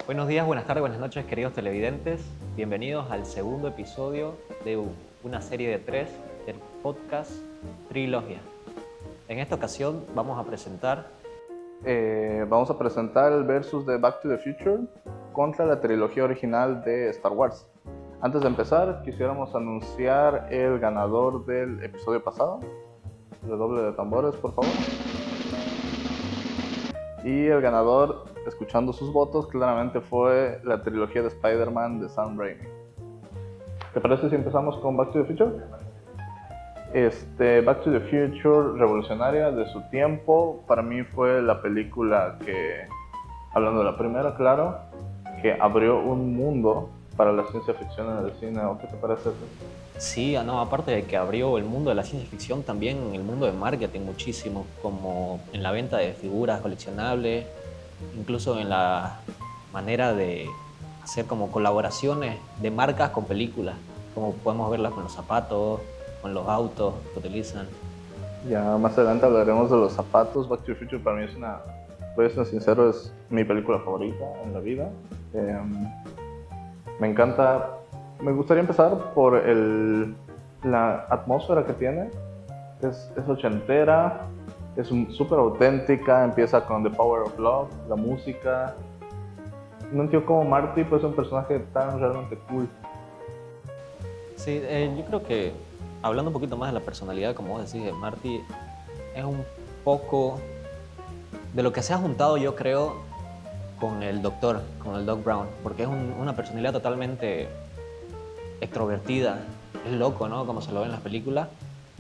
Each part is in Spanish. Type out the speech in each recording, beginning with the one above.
Buenos días, buenas tardes, buenas noches, queridos televidentes. Bienvenidos al segundo episodio de una serie de 3 del podcast Trilogía. En esta ocasión vamos a presentar el versus de Back to the Future contra la trilogía original de Star Wars. Antes de empezar, quisiéramos anunciar el ganador del episodio pasado. Redoble de tambores, por favor. Y el ganador, escuchando sus votos, claramente fue la trilogía de Spider-Man de Sam Raimi. ¿Te parece si empezamos con Back to the Future? Back to the Future, revolucionaria de su tiempo, para mí fue la película que, hablando de la primera, claro, que abrió un mundo para la ciencia ficción en el cine. ¿O qué te parece eso? Sí, no, aparte de que abrió el mundo de la ciencia ficción, también el mundo de marketing muchísimo, como en la venta de figuras coleccionables, incluso en la manera de hacer como colaboraciones de marcas con películas, como podemos verlas con los zapatos, con los autos que utilizan. Ya más adelante hablaremos de los zapatos. Back to the Future para mí es voy a ser sincero, es mi película favorita en la vida. Me encanta. Me gustaría empezar por la atmósfera que tiene. Es ochentera, es súper auténtica. Empieza con The Power of Love, la música. No entiendo cómo Marty pues, es un personaje tan realmente cool. Sí, yo creo que hablando un poquito más de la personalidad, como vos decís, de Marty, es un poco de lo que se ha juntado, yo creo, con el doctor, con el Doc Brown, porque es una personalidad totalmente extrovertida, es loco, ¿no? Como se lo ve en las películas,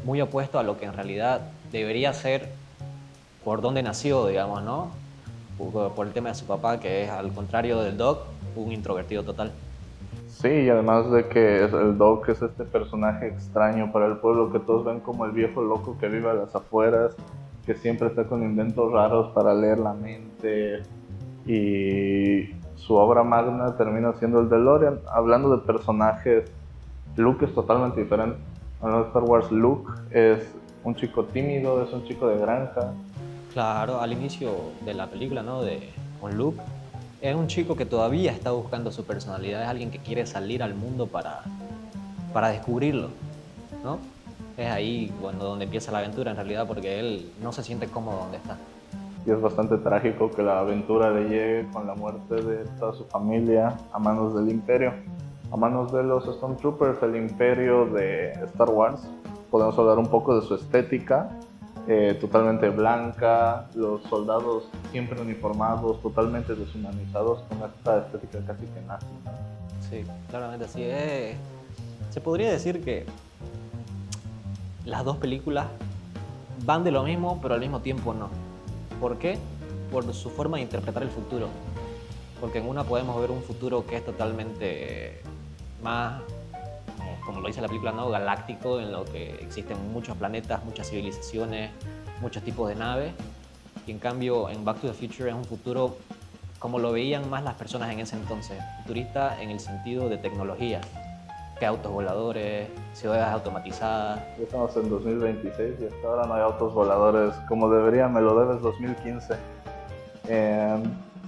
muy opuesto a lo que en realidad debería ser por donde nació, digamos, ¿no? Por el tema de su papá, que es, al contrario del Doc, un introvertido total. Sí, y además de que el Doc es este personaje extraño para el pueblo que todos ven como el viejo loco que vive a las afueras, que siempre está con inventos raros para leer la mente, y su obra magna termina siendo el DeLorean. Hablando de personajes, Luke es totalmente diferente. Hablando de Star Wars, Luke es un chico tímido, es un chico de granja. Claro, al inicio de la película, ¿no? Con Luke, es un chico que todavía está buscando su personalidad, es alguien que quiere salir al mundo para descubrirlo, ¿no? Es ahí donde empieza la aventura en realidad, porque él no se siente cómodo donde está. Y es bastante trágico que la aventura le llegue con la muerte de toda su familia a manos del Imperio, a manos de los Stormtroopers, el Imperio de Star Wars. Podemos hablar un poco de su estética, totalmente blanca, los soldados siempre uniformados, totalmente deshumanizados, con esta estética casi que nazi. Sí, claramente así es. Se podría decir que las dos películas van de lo mismo, pero al mismo tiempo no. ¿Por qué? Por su forma de interpretar el futuro. Porque en una podemos ver un futuro que es totalmente más, como lo dice la película, ¿no? Galáctico, en lo que existen muchos planetas, muchas civilizaciones, muchos tipos de naves. Y en cambio, en Back to the Future es un futuro como lo veían más las personas en ese entonces, futurista en el sentido de tecnología, que autos voladores, ciudades automatizadas. Ya estamos en 2026 y hasta ahora no hay autos voladores como debería, me lo debes 2015.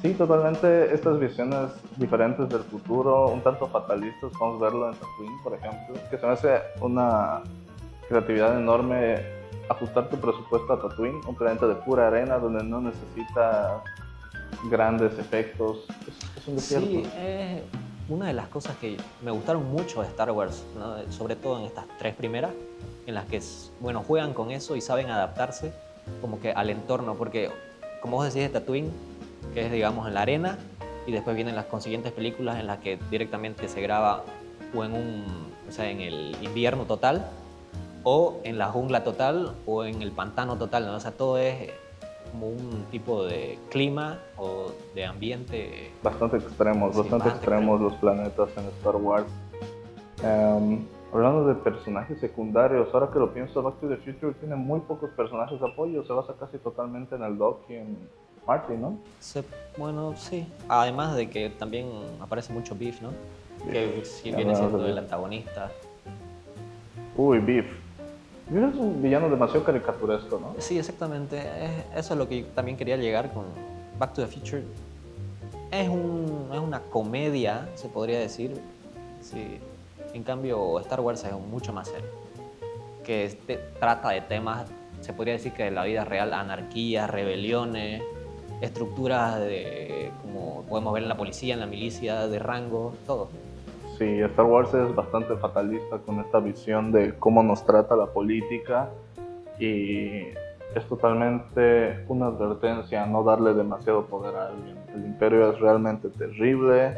Sí, totalmente estas visiones diferentes del futuro, un tanto fatalistas, podemos verlo en Tatooine, por ejemplo, que se me hace una creatividad enorme ajustar tu presupuesto a Tatooine, un planeta de pura arena donde no necesita grandes efectos, es un desierto. Sí, es una de las cosas que me gustaron mucho de Star Wars, ¿no? Sobre todo en estas tres primeras, en las que bueno, juegan con eso y saben adaptarse como que al entorno, porque como vos decís de Tatooine, que es digamos en la arena, y después vienen las consiguientes películas en las que directamente se graba o sea, en el invierno total, o en la jungla total, o en el pantano total, ¿no? O sea, todo es como un tipo de clima o de ambiente. Bastante extremos, Sí, bastante bastante extremos extremo. los planetas en Star Wars. Hablando de personajes secundarios, ahora que lo pienso, Back to the Future tiene muy pocos personajes de apoyo, se basa casi totalmente en el Doc y en Marty, ¿no? Bueno, sí. Además de que también aparece mucho Beef, ¿no? Que sí Ya viene hablamos de siendo el Beef. antagonista. Uy, Beef. Beef es un villano demasiado caricaturesco, ¿no? Sí, exactamente. Eso es lo que también quería llegar con Back to the Future. Es una comedia, se podría decir. Sí. En cambio, Star Wars es mucho más serio. Que trata de temas, se podría decir que de la vida real, anarquías, rebeliones, estructuras de, como podemos ver en la policía, en la milicia, de rango, todo. Sí, Star Wars es bastante fatalista con esta visión de cómo nos trata la política y es totalmente una advertencia a no darle demasiado poder a alguien. El imperio es realmente terrible.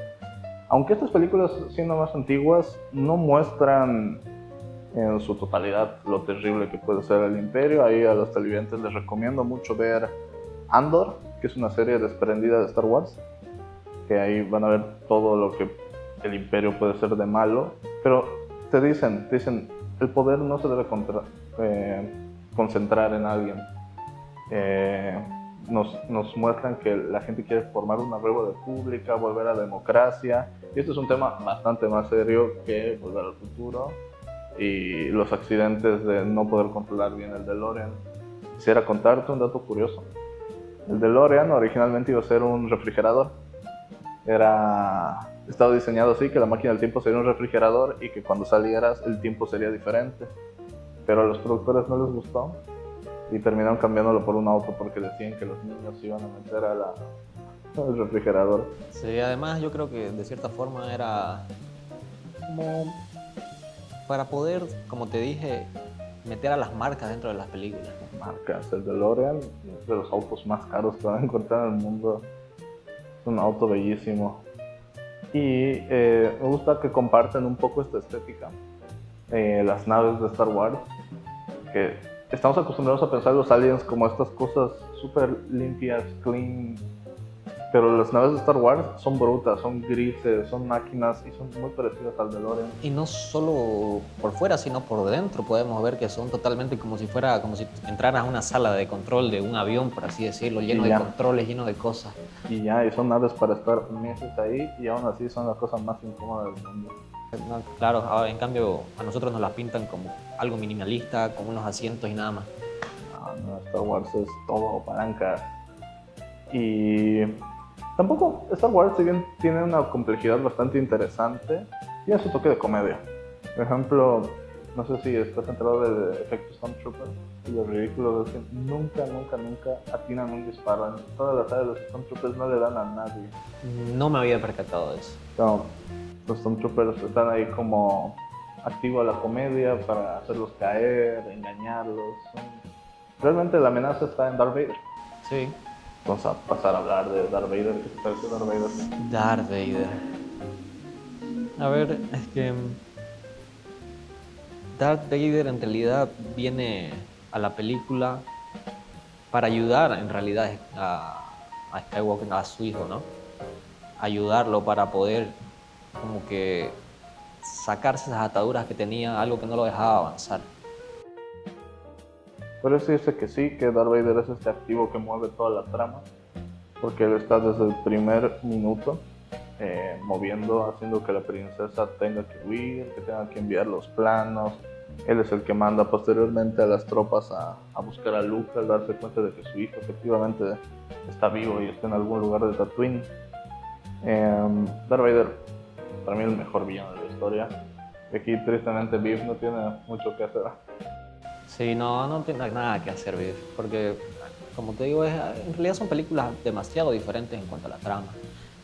Aunque estas películas, siendo más antiguas, no muestran en su totalidad lo terrible que puede ser el imperio. Ahí a los televidentes les recomiendo mucho ver Andor, que es una serie desprendida de Star Wars, que ahí van a ver todo lo que el imperio puede ser de malo, pero te dicen, el poder no se debe concentrar en alguien. Nos muestran que la gente quiere formar una república, volver a la democracia, y esto es un tema bastante más serio que Volver al Futuro y los accidentes de no poder controlar bien el DeLorean. Quisiera contarte un dato curioso. El DeLorean originalmente iba a ser un refrigerador. Estaba diseñado así, que la máquina del tiempo sería un refrigerador y que cuando salieras el tiempo sería diferente. Pero a los productores no les gustó y terminaron cambiándolo por un auto porque decían que los niños se iban a meter al refrigerador. Sí, además yo creo que de cierta forma era como para poder, como te dije, meter a las marcas dentro de las películas. Marcas, el DeLorean es de los autos más caros que van a encontrar en el mundo. Es un auto bellísimo. Y me gusta que comparten un poco esta estética. Las naves de Star Wars, que estamos acostumbrados a pensar los aliens como estas cosas súper limpias, clean, pero las naves de Star Wars son brutas, son grises, son máquinas y son muy parecidas al DeLorean. Y no solo por fuera, sino por dentro podemos ver que son totalmente como si entraras a una sala de control de un avión, por así decirlo, lleno de controles, lleno de cosas. Y son naves para estar meses ahí y aún así son las cosas más incómodas del mundo. No, claro, ahora, en cambio a nosotros nos las pintan como algo minimalista, con unos asientos y nada más. No, Star Wars es todo palancas. Y tampoco Star Wars, si bien tiene una complejidad bastante interesante, tiene su toque de comedia. Por ejemplo, no sé si estás enterado del efecto Stormtrooper y lo ridículo es que nunca atinan un disparo. En todas las áreas de los Stormtroopers no le dan a nadie. No me había percatado de eso. No, los Stormtroopers están ahí como activo a la comedia para hacerlos caer, engañarlos. Realmente la amenaza está en Darth Vader. Sí. Vamos a pasar a hablar de Darth Vader. ¿Qué te parece Darth Vader? Darth Vader. A ver, es que Darth Vader en realidad viene a la película para ayudar en realidad a Skywalker, a su hijo, ¿no? Ayudarlo para poder como que sacarse esas ataduras que tenía, algo que no lo dejaba avanzar. Por eso dice que sí, que Darth Vader es este activo que mueve toda la trama, porque él está desde el primer minuto moviendo, haciendo que la princesa tenga que huir, que tenga que enviar los planos. Él es el que manda posteriormente a las tropas a buscar a Luke al darse cuenta de que su hijo efectivamente está vivo y está en algún lugar de Tatooine. Darth Vader, para mí, el mejor villano de la historia. Aquí tristemente Biff no tiene mucho que hacer. Sí, no tiene nada que hacer, Biff, porque como te digo, en realidad son películas demasiado diferentes en cuanto a la trama.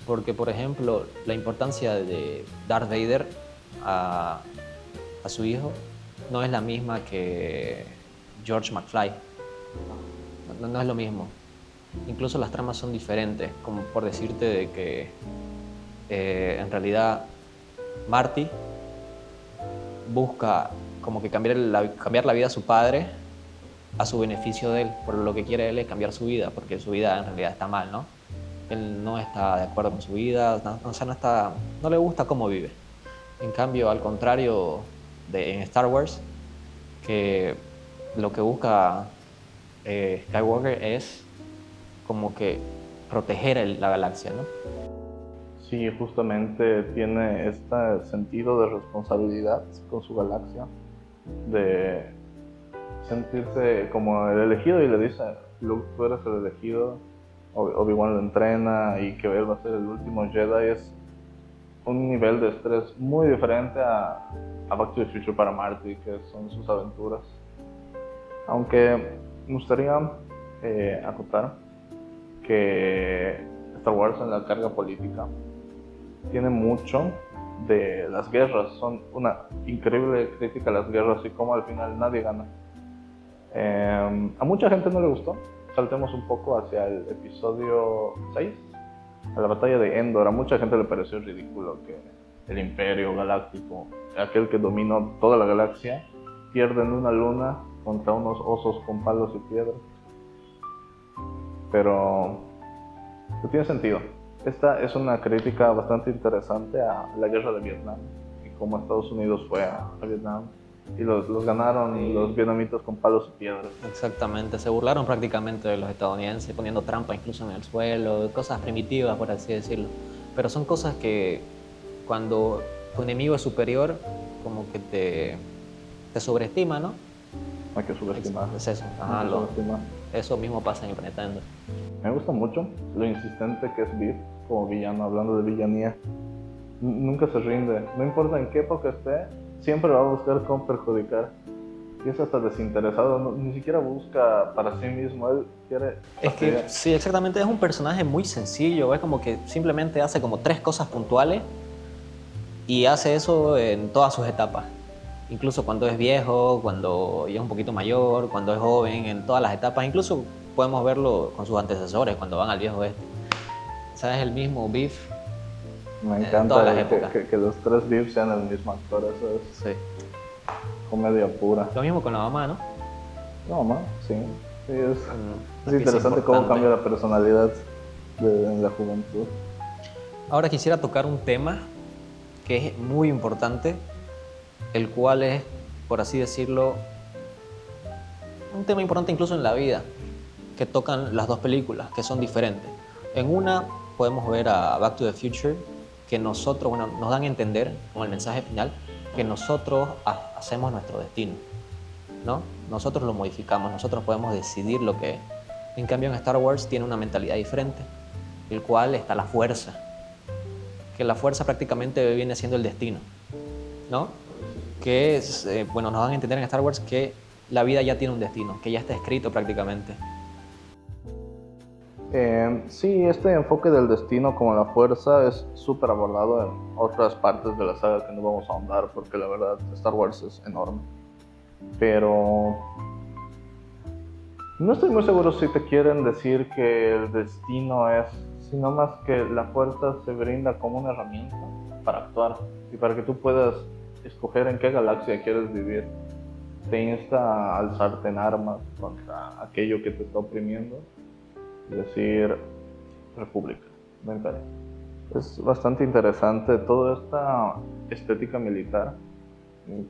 Porque, por ejemplo, la importancia de Darth Vader a su hijo no es la misma que George McFly. No es lo mismo. Incluso las tramas son diferentes, como por decirte de que en realidad Marty busca como que cambiar la vida a su padre a su beneficio de él, por lo que quiere él es cambiar su vida, porque su vida en realidad está mal, ¿no? Él no está de acuerdo con su vida, no le gusta cómo vive. En cambio, al contrario en Star Wars, que lo que busca Skywalker es como que proteger la galaxia, ¿no? Sí, justamente tiene este sentido de responsabilidad con su galaxia, de sentirse como el elegido, y le dice: Luke, tú eres el elegido, Obi-Wan lo entrena y que él va a ser el último Jedi, es un nivel de estrés muy diferente a Back to the Future para Marty, que son sus aventuras. Aunque me gustaría acotar que Star Wars en la carga política tiene mucho de las guerras, son una increíble crítica a las guerras y cómo al final nadie gana. A mucha gente no le gustó. Saltemos un poco hacia el episodio 6, a la batalla de Endor. A mucha gente le pareció ridículo que el Imperio Galáctico, aquel que dominó toda la galaxia, pierde en una luna contra unos osos con palos y piedras. Pero tiene sentido. Esta es una crítica bastante interesante a la guerra de Vietnam y cómo Estados Unidos fue a Vietnam y los ganaron los vietnamitas con palos y piedras. Exactamente, se burlaron prácticamente de los estadounidenses, poniendo trampa incluso en el suelo, cosas primitivas, por así decirlo. Pero son cosas que cuando tu enemigo es superior, como que te sobreestima, ¿no? Hay que subestimar. Es eso, ajá, eso mismo pasa en el planeta Endor. Me gusta mucho lo insistente que es Biff como villano, hablando de villanía. Nunca se rinde, no importa en qué época esté, siempre va a buscar cómo perjudicar. Y es hasta desinteresado, ni siquiera busca para sí mismo, él quiere... Es que sí, exactamente, es un personaje muy sencillo, es como que simplemente hace como 3 cosas puntuales y hace eso en todas sus etapas. Incluso cuando es viejo, cuando ya es un poquito mayor, cuando es joven, en todas las etapas. Incluso podemos verlo con sus antecesores, cuando van al viejo oeste. ¿Sabes? El mismo Biff. Me encanta que los 3 Biff sean el mismo actor, eso es comedia pura. Lo mismo con la mamá, ¿no? La mamá, sí. Es interesante cómo cambia la personalidad en la juventud. Ahora quisiera tocar un tema que es muy importante, el cual es, por así decirlo, un tema importante incluso en la vida, que tocan las 2 películas, que son diferentes. En una podemos ver a Back to the Future, que nosotros, bueno, nos dan a entender, con el mensaje final, que nosotros hacemos nuestro destino, ¿no? Nosotros lo modificamos, nosotros podemos decidir lo que es. En cambio, en Star Wars tiene una mentalidad diferente, el cual está la fuerza, que la fuerza prácticamente viene siendo el destino, ¿no? Que es, bueno, nos dan a entender en Star Wars que la vida ya tiene un destino, que ya está escrito prácticamente. Sí, este enfoque del destino como la fuerza es súper abordado en otras partes de la saga que no vamos a ahondar porque la verdad Star Wars es enorme. Pero no estoy muy seguro si te quieren decir que el destino es, sino más que la fuerza se brinda como una herramienta para actuar y para que tú puedas escoger en qué galaxia quieres vivir. Te insta a alzarte en armas contra aquello que te está oprimiendo y decir república, venga. Es bastante interesante toda esta estética militar,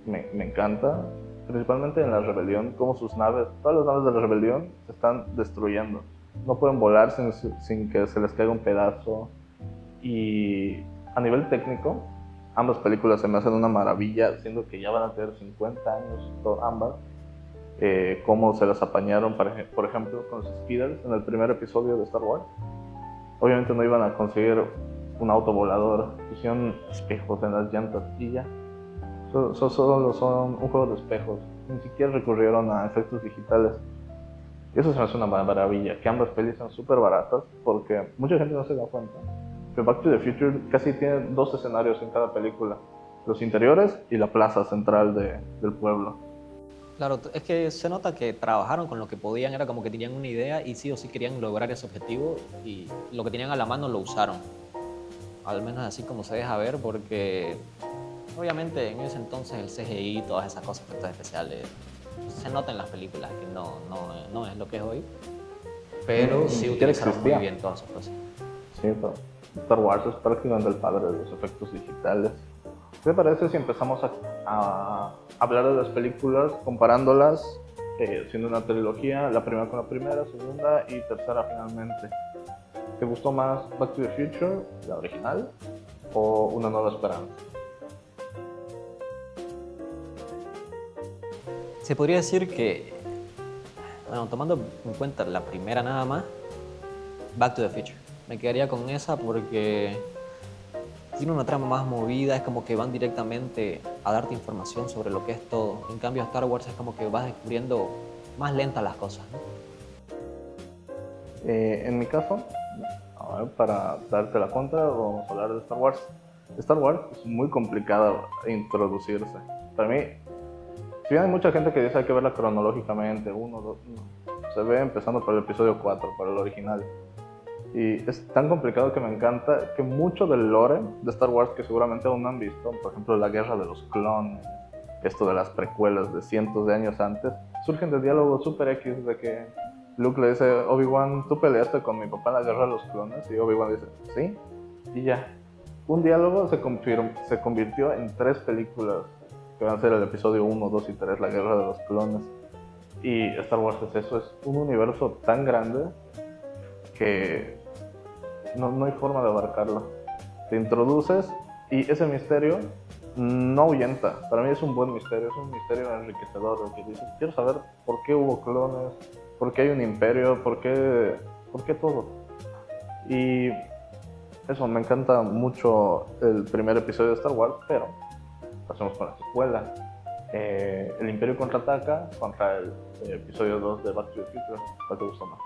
me encanta, principalmente en la rebelión, como sus naves, todas las naves de la rebelión se están destruyendo, no pueden volar sin que se les caiga un pedazo. Y a nivel técnico, ambas películas se me hacen una maravilla, siendo que ya van a tener 50 años ambas. Cómo se las apañaron, por ejemplo, con los Speeders en el primer episodio de Star Wars. Obviamente no iban a conseguir un auto volador, pusieron espejos en las llantas y ya. Solo son un juego de espejos, ni siquiera recurrieron a efectos digitales. Y eso se me hace una maravilla, que ambas pelis son súper baratas, porque mucha gente no se da cuenta. Pero Back to the Future casi tiene 2 escenarios en cada película, los interiores y la plaza central del pueblo. Claro, es que se nota que trabajaron con lo que podían, era como que tenían una idea y sí o sí querían lograr ese objetivo y lo que tenían a la mano lo usaron. Al menos así como se deja ver, porque obviamente en ese entonces el CGI y todas esas cosas, efectos especiales, se nota en las películas que no es lo que es hoy, pero sí utilizaron muy bien todas esas cosas. Sí, pero Star Wars es prácticamente el padre de los efectos digitales. ¿Qué te parece si empezamos a hablar de las películas comparándolas, siendo una trilogía, la primera con la primera, segunda y tercera finalmente? ¿Te gustó más Back to the Future, la original, o Una Nueva Esperanza? Se podría decir que, bueno, tomando en cuenta la primera nada más, Back to the Future. Me quedaría con esa porque tiene una trama más movida, es como que van directamente a darte información sobre lo que es todo. En cambio, Star Wars es como que vas descubriendo más lentas las cosas, ¿no? En mi caso, a ver, para darte la contra, vamos a hablar de Star Wars. Star Wars es muy complicado introducirse. Para mí, si bien hay mucha gente que dice hay que verla cronológicamente, uno, dos, no. Se ve empezando por el episodio 4, por el original. Y es tan complicado que me encanta que mucho del lore de Star Wars que seguramente aún no han visto, por ejemplo la guerra de los clones, esto de las precuelas de cientos de años antes, surgen de diálogos super X de que Luke le dice, Obi-Wan, tú peleaste con mi papá en la guerra de los clones, y Obi-Wan dice, sí, y ya. Un diálogo se convirtió en 3 películas, que van a ser el episodio 1, 2 y 3, la guerra de los clones. Y Star Wars es eso, es un universo tan grande que no hay forma de abarcarlo. Te introduces y ese misterio no ahuyenta. Para mí es un buen misterio, es un misterio enriquecedor. Que dices, quiero saber por qué hubo clones, por qué hay un imperio, por qué todo. Y eso, me encanta mucho el primer episodio de Star Wars, pero pasemos con la secuela. El Imperio contraataca contra el episodio 2 de Back to the Future. ¿Cuál te gustó más?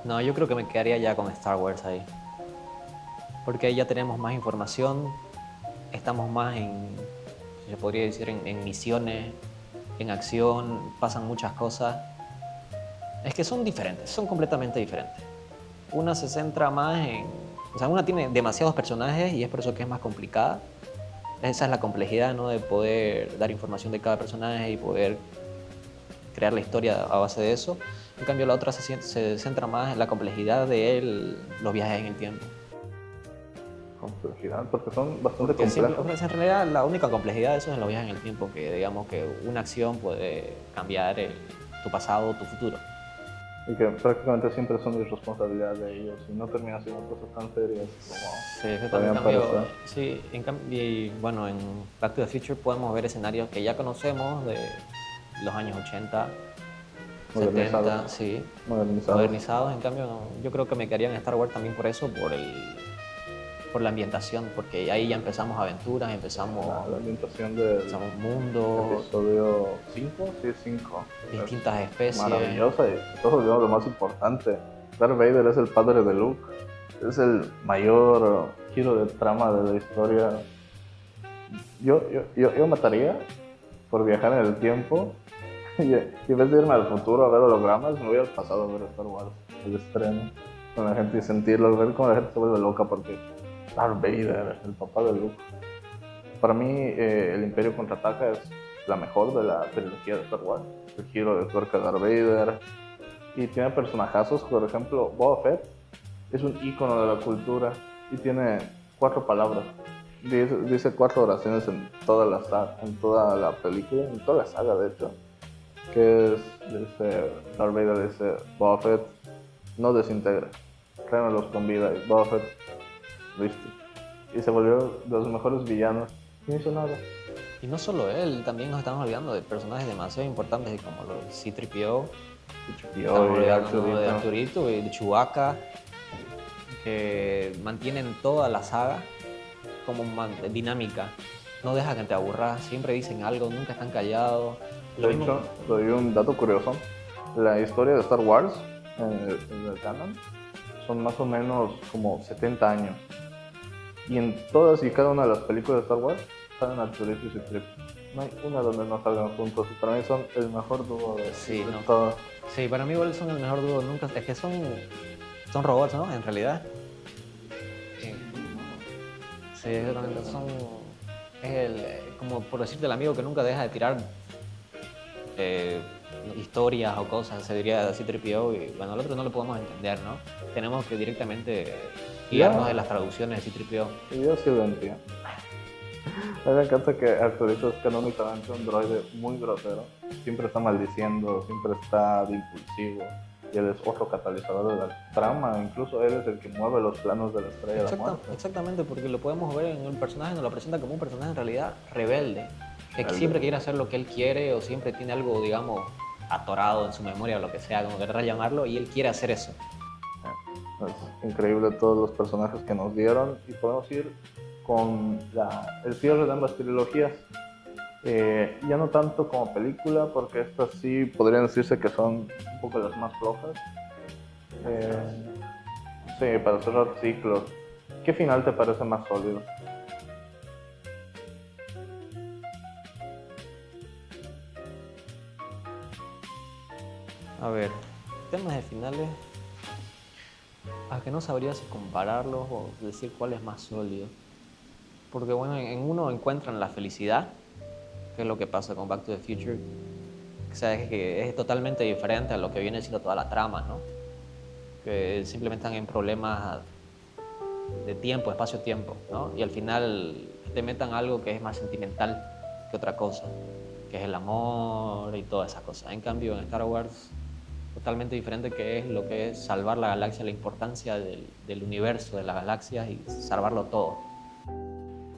No, yo creo que me quedaría ya con Star Wars ahí. Porque ahí ya tenemos más información, estamos más en, si se podría decir, en misiones, en acción, pasan muchas cosas. Es que son diferentes, son completamente diferentes. Una se centra más en... O sea, una tiene demasiados personajes y es por eso que es más complicada. Esa es la complejidad, ¿no? De poder dar información de cada personaje y poder crear la historia a base de eso. En cambio, la otra se centra más en la complejidad de los viajes en el tiempo. Complejidad, porque son bastante Porque siempre, complejas. en realidad la única complejidad de eso es en los viajes en el tiempo, que digamos que una acción puede cambiar tu pasado o tu futuro. Y que prácticamente siempre son irresponsabilidad de ellos y no terminan siendo cosas tan serias como Sí, en podrían cambio, parecer. sí, y bueno, en Back to the Future podemos ver escenarios que ya conocemos de los años 80, 70, sí, modernizados. En cambio, yo creo que me quedaría en Star Wars también por eso, por la ambientación, porque ahí ya empezamos aventuras, empezamos La ambientación del un mundo, episodio 5, sí, 5. distintas especies. Maravillosa, y todo lo más importante. Darth Vader es el padre de Luke, es el mayor giro de trama de la historia. Yo mataría por viajar en el tiempo y en vez de irme al futuro a ver hologramas, me voy al pasado a ver Star Wars, el estreno, con la gente y sentirlo, ver cómo la gente se vuelve loca porque Darth Vader, el papá de Luke. Para mí, el Imperio contraataca es la mejor de la trilogía de Star Wars. El giro de tuerca de Darth Vader. Y tiene personajazos, por ejemplo, Boba Fett es un ícono de la cultura y tiene 4 palabras. Dice 4 oraciones en toda la película, en toda la saga, de hecho. Que es, dice, Darth Vader dice, Boba Fett, no desintegre, tráemelos con vida. Y Boba Fett, listo. Y se volvió de los mejores villanos. No hizo nada. Y no solo él, también nos estamos olvidando de personajes demasiado importantes como los C-3PO, estamos olvidando de Arturito y de Chewbacca, que mantienen toda la saga como dinámica. No deja que te aburras, siempre dicen algo, nunca están callados. De hecho, doy un dato curioso. La historia de Star Wars en el canon son más o menos como 70 años. Y en todas y cada una de las películas de Star Wars salen Arturito y C-3PO. No hay una donde no salgan juntos. Y para mí son el mejor dúo de todo. Sí, para mí igual son el mejor dúo nunca. Es que son robots, ¿no? En realidad. Sí, exactamente. Como por decirte, el amigo que nunca deja de tirar historias o cosas, se diría C-3PO, y bueno, al otro no lo podemos entender, ¿no? Tenemos que directamente guiarnos de las traducciones de C-3PO. Y yo sí lo entiendo. A mí me encanta que Arturito es canónicamente un droide muy grosero. Siempre está maldiciendo, siempre está de impulsivo. Y él es otro catalizador de la trama. Incluso él es el que mueve los planos de la Estrella de la Muerte. Exactamente, porque lo podemos ver en un personaje, nos lo presenta como un personaje en realidad rebelde. Que siempre quiere hacer lo que él quiere o siempre tiene algo, digamos, atorado en su memoria o lo que sea, como querrá llamarlo, y él quiere hacer eso. Es increíble todos los personajes que nos dieron y podemos ir con el cierre de ambas trilogías. Ya no tanto como película, porque estas sí podrían decirse que son un poco las más flojas. Sí, para cerrar ciclos. ¿Qué final te parece más sólido? A ver, temas de finales, a que no sabría si compararlos o decir cuál es más sólido. Porque bueno, en uno encuentran la felicidad, que es lo que pasa con Back to the Future. O sea, es que es totalmente diferente a lo que viene siendo toda la trama, ¿no? Que simplemente están en problemas de tiempo, espacio-tiempo, ¿no? Y al final te metan algo que es más sentimental que otra cosa, que es el amor y toda esa cosa. En cambio, en Star Wars, totalmente diferente, que es lo que es salvar la galaxia, la importancia del universo, de las galaxias y salvarlo todo.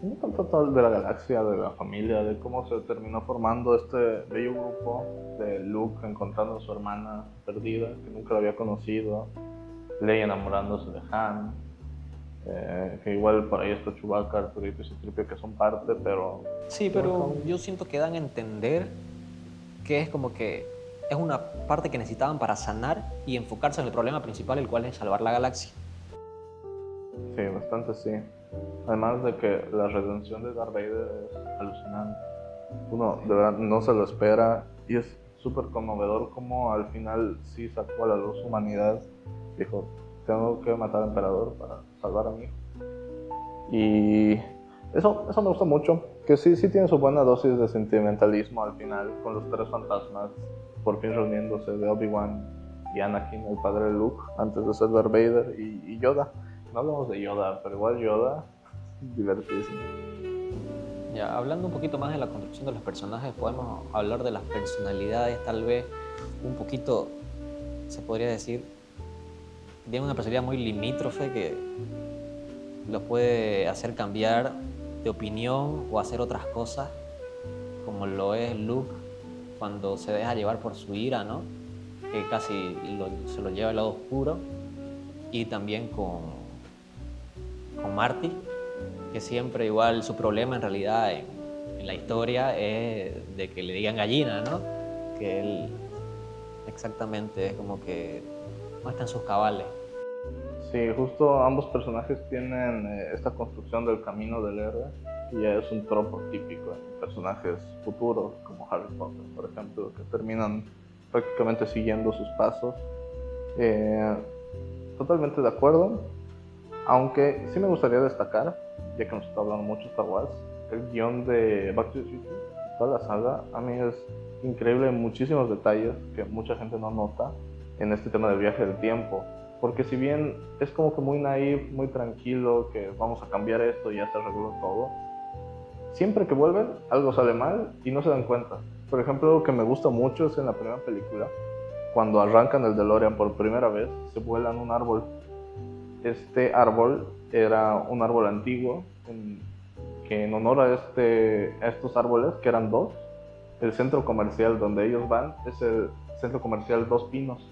No tanto todo de la galaxia, de la familia, de cómo se terminó formando este bello grupo de Luke encontrando a su hermana perdida, que nunca la había conocido, Leia enamorándose de Han, que igual por ahí está Chewbacca, Arturito y Citripio, que son parte, pero Sí, no pero son... yo siento que dan a entender que es como que es una parte que necesitaban para sanar y enfocarse en el problema principal, el cual es salvar la galaxia. Sí, bastante sí. Además de que la redención de Darth Vader es alucinante. Uno de verdad no se lo espera y es súper conmovedor como al final sí sacó a la luz su humanidad. Dijo, tengo que matar al emperador para salvar a mi hijo. Y eso me gusta mucho, que sí tiene su buena dosis de sentimentalismo al final, con los tres fantasmas por fin reuniéndose de Obi-Wan y Anakin, el padre de Luke, antes de ser Darth Vader, y Yoda. No hablamos de Yoda, pero igual Yoda, divertidísimo. Ya, hablando un poquito más de la construcción de los personajes, podemos hablar de las personalidades, tal vez un poquito, se podría decir, tiene una personalidad muy limítrofe que los puede hacer cambiar de opinión o hacer otras cosas, como lo es Luke cuando se deja llevar por su ira, ¿no? Que casi se lo lleva al lado oscuro, y también con Marty, que siempre igual su problema en realidad en la historia es de que le digan gallina, ¿no? Que él exactamente es como que no está en sus cabales. Sí, justo ambos personajes tienen esta construcción del camino del héroe, que ya es un tropo típico en personajes futuros, como Harry Potter, por ejemplo, que terminan prácticamente siguiendo sus pasos. Eh, Totalmente de acuerdo, aunque sí me gustaría destacar, ya que nos está hablando mucho Star Wars, el guión de Back to the Future, toda la saga, a mí es increíble en muchísimos detalles que mucha gente no nota en este tema del viaje del tiempo. Porque si bien es como que muy naif, muy tranquilo, que vamos a cambiar esto y ya se arregló todo, siempre que vuelven algo sale mal y no se dan cuenta. Por ejemplo, lo que me gusta mucho es en la primera película, cuando arrancan el DeLorean por primera vez, se vuelan un árbol. Este árbol era un árbol antiguo, que en honor a estos árboles, que eran dos, el centro comercial donde ellos van es el centro comercial Dos Pinos.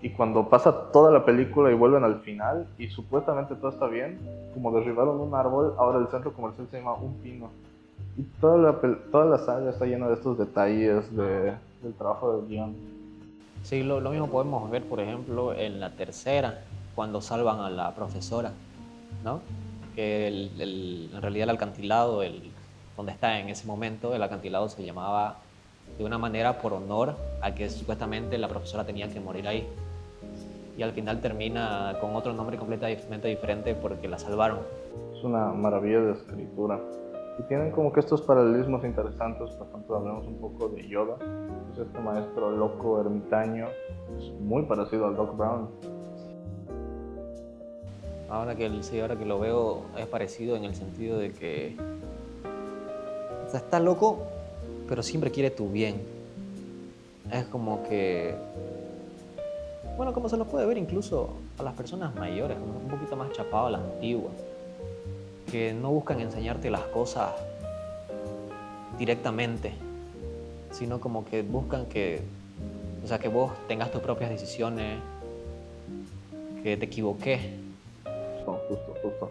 Y cuando pasa toda la película y vuelven al final y supuestamente todo está bien, como derribaron un árbol, ahora el centro comercial se llama Un Pino. Y toda la saga está llena de estos detalles del trabajo del guión. Sí, lo mismo podemos ver, por ejemplo, en la tercera, cuando salvan a la profesora, ¿no? Que en realidad el acantilado, donde está en ese momento, el acantilado se llamaba de una manera por honor a que supuestamente la profesora tenía que morir ahí. Y al final termina con otro nombre completamente diferente porque la salvaron. Es una maravilla de escritura. Y tienen como que estos paralelismos interesantes, por ejemplo, hablamos un poco de Yoda, pues este maestro loco, ermitaño, es muy parecido al Doc Brown. Sí, ahora que lo veo es parecido en el sentido de que, o sea, está loco, pero siempre quiere tu bien. Es como que, bueno, como se lo puede ver incluso a las personas mayores, como un poquito más chapado a las antiguas, que no buscan enseñarte las cosas directamente, sino como que buscan que O sea, que vos tengas tus propias decisiones, que te equivoques. Justo.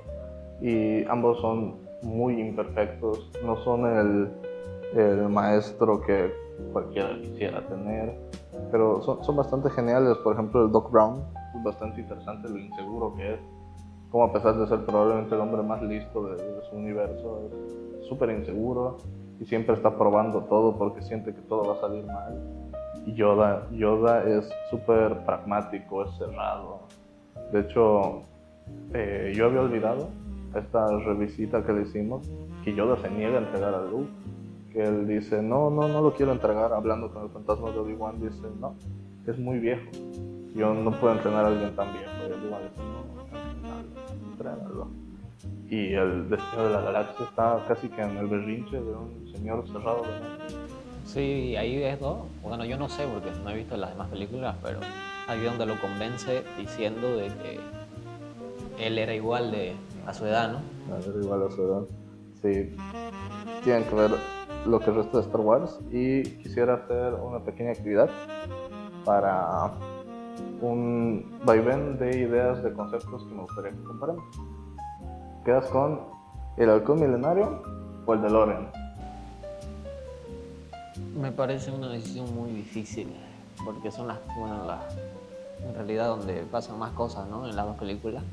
Y ambos son muy imperfectos, no son el maestro que cualquiera quisiera tener, pero son bastante geniales. Por ejemplo, el Doc Brown es bastante interesante lo inseguro que es, como a pesar de ser probablemente el hombre más listo de su universo, es súper inseguro y siempre está probando todo porque siente que todo va a salir mal. Y Yoda es súper pragmático, es cerrado. De hecho, yo había olvidado esta revisita que le hicimos, que Yoda se niega a entregar a Luke, que él dice, no lo quiero entregar, hablando con el fantasma de Obi-Wan, dice, no, es muy viejo, yo no puedo entrenar a alguien tan viejo, y Obi-Wan dice, no, entrénalo. Y el destino de la galaxia está casi que en el berrinche de un señor cerrado de mente. Sí, ahí es dos. Bueno, yo no sé porque no he visto las demás películas, pero ahí es donde lo convence diciendo de que él era igual a su edad, ¿no? A ver, igual a su edad. Sí, tienen que ver lo que resta de Star Wars y quisiera hacer una pequeña actividad para un vaivén de ideas, de conceptos que me gustaría que comparemos. ¿Quedas con el halcón milenario o el DeLorean? Me parece una decisión muy difícil porque son en realidad donde pasan más cosas, ¿no? En las dos películas,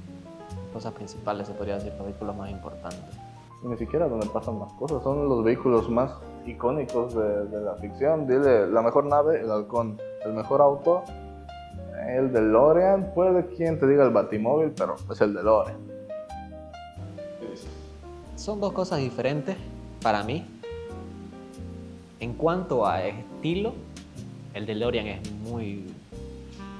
cosas principales, se podría decir, los vehículos más importantes. Y ni siquiera donde pasan más cosas, son los vehículos más icónicos de la ficción. Dile, la mejor nave, el halcón, el mejor auto, el DeLorean. Puede quien te diga el Batimóvil, pero es el DeLorean. Son dos cosas diferentes para mí. En cuanto a estilo, el DeLorean es muy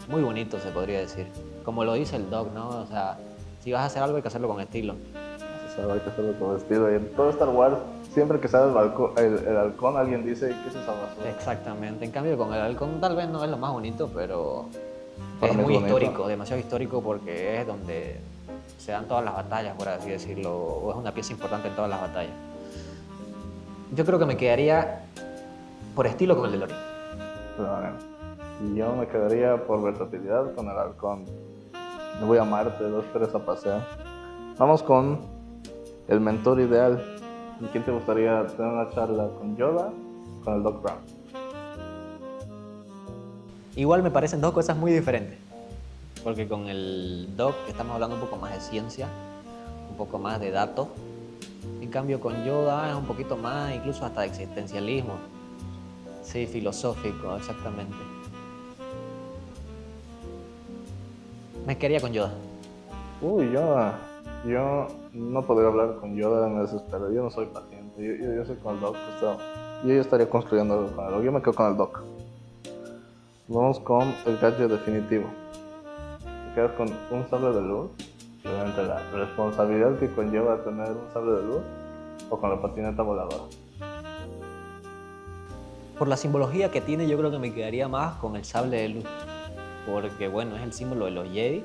bonito, se podría decir. Como lo dice el Doc, ¿no? O sea, si vas a hacer algo hay que hacerlo con estilo. O sea, hay que hacerlo con estilo. Y en todo Star Wars, siempre que sale el halcón, alguien dice, ¿qué es esa basura? Exactamente. En cambio, con el halcón tal vez no es lo más bonito, pero Para es mí muy bonito. histórico, demasiado histórico porque es donde se dan todas las batallas, por así decirlo, o es una pieza importante en todas las batallas. Yo creo que me quedaría por estilo con el DeLorean. Y yo me quedaría por versatilidad con el halcón. Me voy a Marte, 2-3 a pasear. Vamos con el mentor ideal. ¿Y quién te gustaría tener una charla? ¿Con Yoda o con el Doc Brown? Igual me parecen dos cosas muy diferentes, porque con el Doc estamos hablando un poco más de ciencia, un poco más de datos. En cambio con Yoda es un poquito más, incluso hasta de existencialismo. Sí, filosófico, exactamente. Me quedaría con Yoda. Uy, Yoda. Yo no podría hablar con Yoda, me desespero. Yo no soy paciente. Yo soy con el Doc. Yo estaría construyendo algo con el Doc. Yo me quedo con el Doc. Vamos con el gadget definitivo. Te quedas con un sable de luz. Obviamente la responsabilidad que conlleva tener un sable de luz. O con la patineta voladora. Por la simbología que tiene, yo creo que me quedaría más con el sable de luz. Porque, bueno, es el símbolo de los Jedi.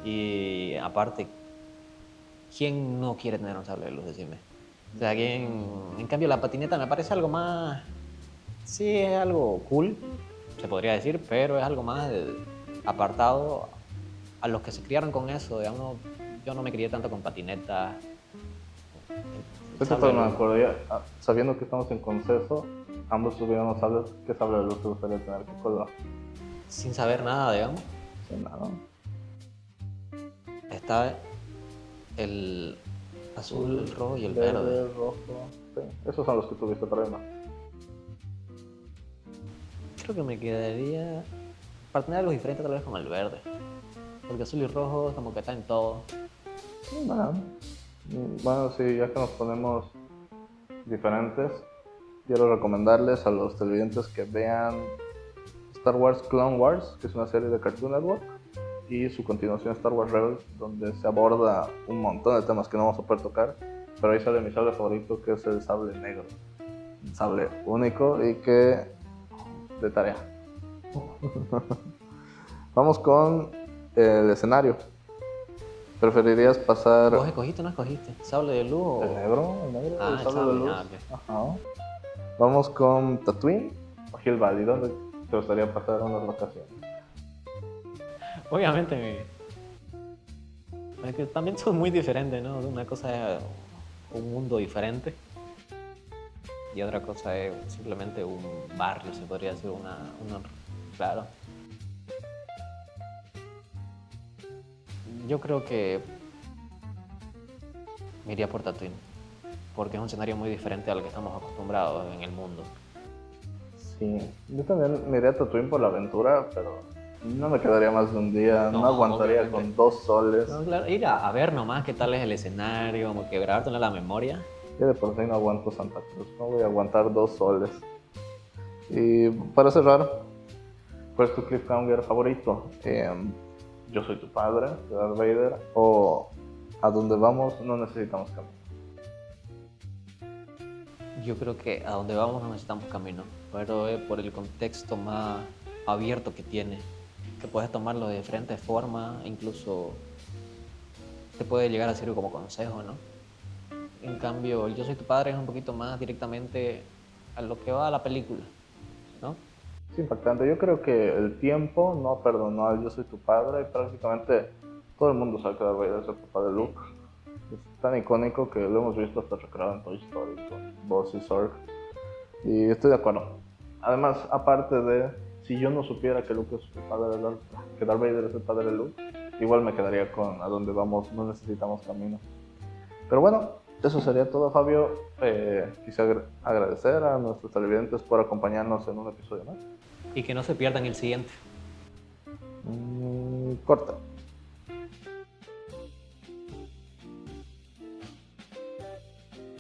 Y aparte, ¿quién no quiere tener un sable de luz? Decime. O sea, en cambio, la patineta me parece algo más. Sí, es algo cool, se podría decir, pero es algo más apartado a los que se criaron con eso. Digamos, yo no me crié tanto con patinetas. Estoy totalmente de acuerdo. Sabiendo que estamos en consenso, ambos tuviéramos sables. ¿Qué sable de luz te gustaría tener? ¿Qué color? Sin saber nada, digamos. Sin nada. Está el azul, el rojo y el verde. Rojo. Sí. Esos son los que tuviste problema. Creo que me quedaría, para tener algo diferente, tal vez con el verde. Porque azul y rojo es como que está en todo. Bueno, sí, ya que nos ponemos diferentes, quiero recomendarles a los televidentes que vean Star Wars Clone Wars, que es una serie de Cartoon Network, y su continuación Star Wars Rebels, donde se aborda un montón de temas que no vamos a poder tocar, pero ahí sale mi sable favorito, que es el sable negro. Un sable único y que de tarea. Vamos con el escenario. ¿Preferirías pasar ¿Vos escogiste o no escogiste? ¿Sable de luz o...? el negro? Ah, el el sable de sable, luz. ok. Ajá. Vamos con Tatooine o Hill Valley. te gustaría pasar unas vacaciones? Obviamente, es que también son muy diferentes, ¿no? Una cosa es un mundo diferente y otra cosa es simplemente un barrio, se podría decir claro. Yo creo que me iría por Tatooine, porque es un escenario muy diferente al que estamos acostumbrados en el mundo. Sí, yo también me iría a Tatooine por la aventura, pero no me quedaría más de un día, no No, aguantaría obviamente. con 2 soles. No, claro, ir a ver nomás qué tal es el escenario, como que grabártelo en la memoria. Yo de por sí no aguanto Santa Cruz, no voy a aguantar 2 soles. Y para cerrar, ¿cuál es tu cliffhanger favorito? Yo soy tu padre, de Darth Vader, o a donde vamos no necesitamos camino. Yo creo que a donde vamos no necesitamos camino, pero es por el contexto más abierto que tiene, que puedes tomarlo de diferentes formas, incluso te puede llegar a servir como consejo, ¿no? En cambio, el Yo soy tu padre es un poquito más directamente a lo que va a la película, ¿no? Es impactante. Yo creo que el tiempo no perdonó al Yo soy tu padre. Prácticamente todo el mundo sabe que Darth Vader es el papá de Luke. Es tan icónico que lo hemos visto hasta recreado en Toy Story con Buzz y Zorg. Y estoy de acuerdo. Además, aparte de, si yo no supiera que Luke es el padre de que Darth Vader es el padre de Luke, igual me quedaría con a donde vamos no necesitamos camino. Pero bueno, eso sería todo, Fabio. Quisiera agradecer a nuestros televidentes por acompañarnos en un episodio más. Y que no se pierdan el siguiente. Corta.